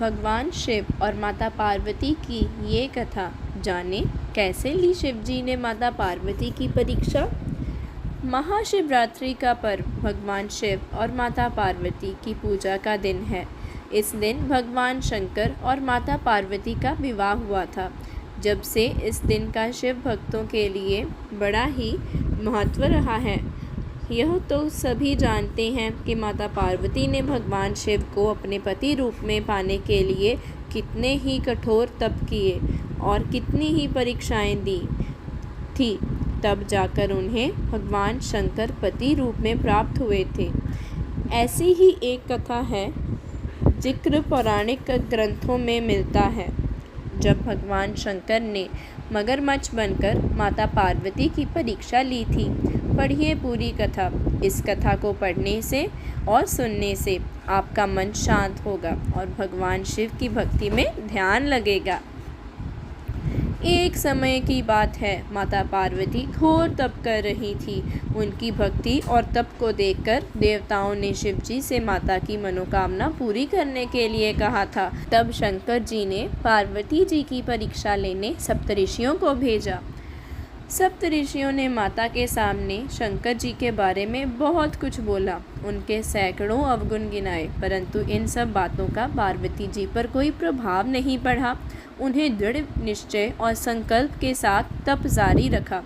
भगवान शिव और माता पार्वती की ये कथा जाने कैसे ली शिव जी ने माता पार्वती की परीक्षा। महाशिवरात्रि का पर्व भगवान शिव और माता पार्वती की पूजा का दिन है। इस दिन भगवान शंकर और माता पार्वती का विवाह हुआ था। जब से इस दिन का शिव भक्तों के लिए बड़ा ही महत्व रहा है। यह तो सभी जानते हैं कि माता पार्वती ने भगवान शिव को अपने पति रूप में पाने के लिए कितने ही कठोर तप किए और कितनी ही परीक्षाएं दी थी, तब जाकर उन्हें भगवान शंकर पति रूप में प्राप्त हुए थे। ऐसी ही एक कथा है, जिक्र पौराणिक ग्रंथों में मिलता है। जब भगवान शंकर ने मगरमच्छ बनकर माता पार्वती की परीक्षा ली थी। पढ़िए पूरी कथा। इस कथा को पढ़ने से और सुनने से आपका मन शांत होगा और भगवान शिव की भक्ति में ध्यान लगेगा। एक समय की बात है, माता पार्वती घोर तप कर रही थी। उनकी भक्ति और तप को देखकर देवताओं ने शिव जी से माता की मनोकामना पूरी करने के लिए कहा था। तब शंकर जी ने पार्वती जी की परीक्षा लेने सप्तऋषियों को भेजा। सप्तऋषियों ने माता के सामने शंकर जी के बारे में बहुत कुछ बोला, उनके सैकड़ों अवगुण गिनाए, परंतु इन सब बातों का पार्वती जी पर कोई प्रभाव नहीं पड़ा। उन्हें दृढ़ निश्चय और संकल्प के साथ तप जारी रखा।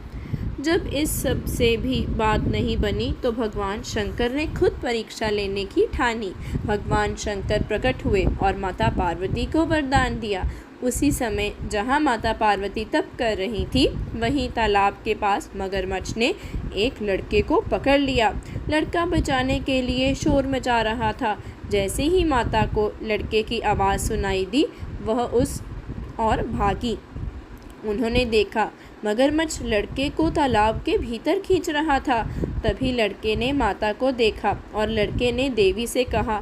जब इस सब से भी बात नहीं बनी तो भगवान शंकर ने खुद परीक्षा लेने की ठानी। भगवान शंकर प्रकट हुए और माता पार्वती को वरदान दिया। उसी समय जहाँ माता पार्वती तप कर रही थी, वहीं तालाब के पास मगरमच्छ ने एक लड़के को पकड़ लिया। लड़का बचाने के लिए शोर मचा रहा था। जैसे ही माता को लड़के की आवाज़ सुनाई दी, वह उस और भागी। उन्होंने देखा मगरमच्छ लड़के को तालाब के भीतर खींच रहा था। तभी लड़के ने माता को देखा और लड़के ने देवी से कहा,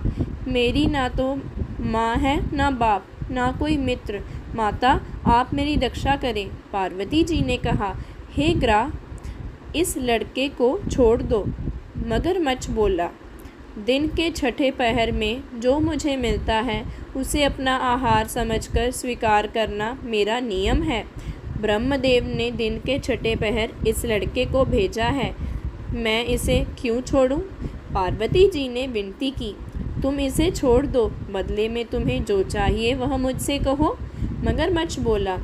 मेरी ना तो माँ है, ना बाप, ना कोई मित्र। माता, आप मेरी रक्षा करें। पार्वती जी ने कहा, हे ग्राह, इस लड़के को छोड़ दो। मगरमच्छ बोला, दिन के छठे पहर में जो मुझे मिलता है उसे अपना आहार समझकर स्वीकार करना मेरा नियम है। ब्रह्मदेव ने दिन के छठे पहर इस लड़के को भेजा है, मैं इसे क्यों छोड़ूं? पार्वती जी ने विनती की, तुम इसे छोड़ दो, बदले में तुम्हें जो चाहिए वह मुझसे कहो। मगरमच्छ बोला,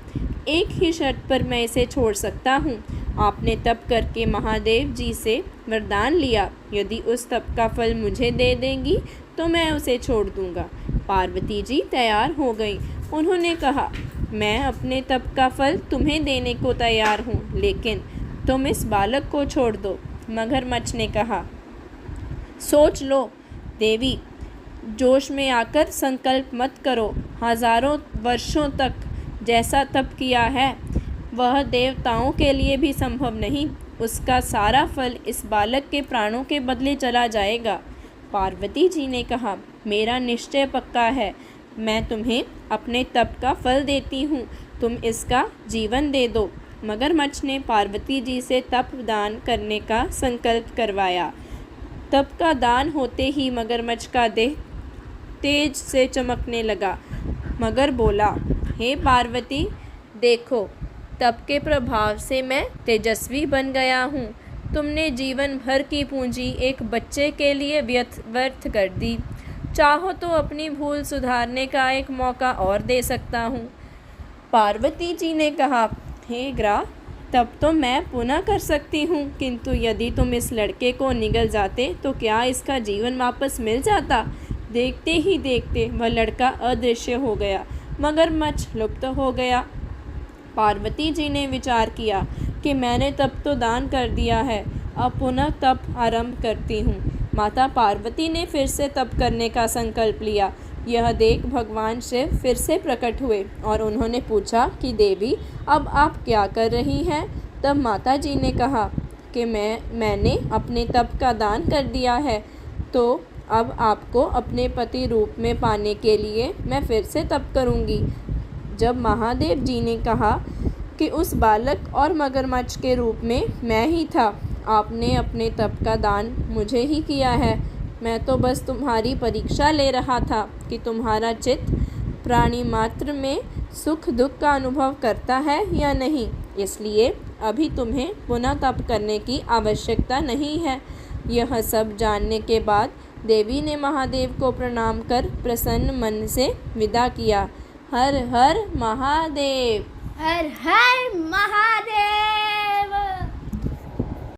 एक ही शर्त पर मैं इसे छोड़ सकता हूँ। आपने तप करके महादेव जी से वरदान लिया, यदि उस तप का फल मुझे दे देंगी तो मैं उसे छोड़ दूँगा। पार्वती जी तैयार हो गई। उन्होंने कहा, मैं अपने तप का फल तुम्हें देने को तैयार हूँ, लेकिन तुम इस बालक को छोड़ दो। मगरमच्छ ने कहा, सोच लो देवी, जोश में आकर संकल्प मत करो। हजारों वर्षों तक जैसा तप किया है वह देवताओं के लिए भी संभव नहीं। उसका सारा फल इस बालक के प्राणों के बदले चला जाएगा। पार्वती जी ने कहा, मेरा निश्चय पक्का है, मैं तुम्हें अपने तप का फल देती हूँ, तुम इसका जीवन दे दो। मगरमच्छ ने पार्वती जी से तप दान करने का संकल्प करवाया। तप का दान होते ही मगरमच्छ का देह तेज से चमकने लगा। मगर बोला, हे पार्वती, देखो, तप के प्रभाव से मैं तेजस्वी बन गया हूँ। तुमने जीवन भर की पूंजी एक बच्चे के लिए व्यर्थ कर दी। चाहो तो अपनी भूल सुधारने का एक मौका और दे सकता हूँ। पार्वती जी ने कहा, हे ग्राह, तब तो मैं पुनः कर सकती हूँ, किंतु यदि तुम इस लड़के को निगल जाते तो क्या इसका जीवन वापस मिल जाता? देखते ही देखते वह लड़का अदृश्य हो गया। मगरमच्छ लुप्त हो गया। पार्वती जी ने विचार किया कि मैंने तप तो दान कर दिया है, अब पुनः तप आरंभ करती हूँ। माता पार्वती ने फिर से तप करने का संकल्प लिया। यह देख भगवान शिव फिर से प्रकट हुए और उन्होंने पूछा कि देवी, अब आप क्या कर रही हैं? तब माता जी ने कहा कि मैंने अपने तप का दान कर दिया है, तो अब आपको अपने पति रूप में पाने के लिए मैं फिर से तप करूंगी। जब महादेव जी ने कहा कि उस बालक और मगरमच्छ के रूप में मैं ही था, आपने अपने तप का दान मुझे ही किया है। मैं तो बस तुम्हारी परीक्षा ले रहा था कि तुम्हारा चित्त प्राणी मात्र में सुख दुख का अनुभव करता है या नहीं, इसलिए अभी तुम्हें पुनः तप करने की आवश्यकता नहीं है। यह सब जानने के बाद देवी ने महादेव को प्रणाम कर प्रसन्न मन से विदा किया। हर हर महादेव। हर हर महादेव।